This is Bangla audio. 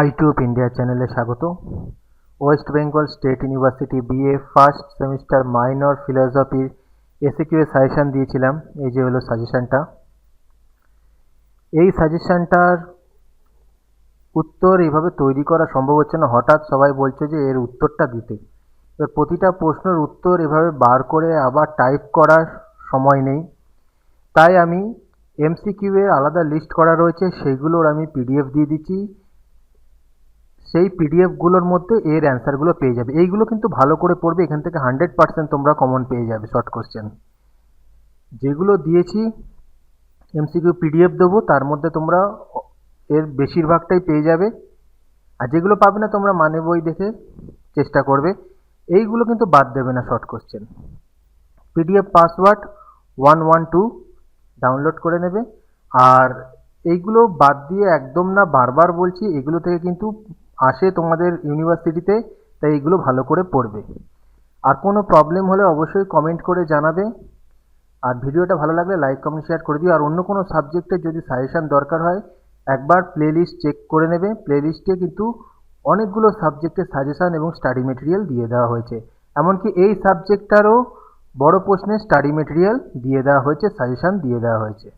আইটিউব ইন্ডিয়া চ্যানেলে স্বাগত। West Bengal State University BA first semester minor ফিলোসফির এসিকিউ এর সাজেশান দিয়েছিলাম। এই যে হলো সাজেশানটা। এই সাজেশানটার উত্তর এইভাবে তৈরি করা সম্ভব হচ্ছে না। হঠাৎ সবাই বলছে যে এর উত্তরটা দিতে। এবার প্রতিটা প্রশ্নের উত্তর এভাবে বার করে আবার টাইপ করার সময় নেই, তাই আমি এমসিকিউ এর আলাদা লিস্ট করা রয়েছে, সেইগুলোর আমি পিডিএফ দিয়ে দিচ্ছি। সেই পিডিএফগুলোর মধ্যে এর অ্যান্সারগুলো পেয়ে যাবে। এইগুলো কিন্তু ভালো করে পড়বে, এখান থেকে 100% তোমরা কমন পেয়ে যাবে শর্ট কোশ্চেন। যেগুলো দিয়েছি এমসিকিউ পিডিএফ দেবো, তার মধ্যে তোমরা এর বেশিরভাগটাই পেয়ে যাবে। আর যেগুলো পাবে না তোমরা মানে বই দেখে চেষ্টা করবে। এইগুলো কিন্তু বাদ দেবে না short question. PDF password 112 download করে নেবে। আর এইগুলো বাদ দিয়ে একদম না, বারবার বলছি, এগুলো থেকে কিন্তু আসে তোমাদের ইউনিভার্সিটিতে, তাই এইগুলো ভালো করে পড়বে। আর কোনো প্রবলেম হলে অবশ্যই কমেন্ট করে জানাবে। আর ভিডিওটা ভালো লাগলে লাইক কমেন্ট শেয়ার করে দিও। আর অন্য কোনো সাবজেক্টের যদি সাজেশান দরকার হয় একবার প্লেলিস্ট চেক করে নেবে। প্লেলিস্টে কিন্তু অনেকগুলো সাবজেক্টের সাজেশান এবং স্টাডি মেটেরিয়াল দিয়ে দেওয়া হয়েছে। এমনকি এই সাবজেক্টটারও বড় প্রশ্নের স্টাডি মেটেরিয়াল দিয়ে দেওয়া হয়েছে, সাজেশান দিয়ে দেওয়া হয়েছে।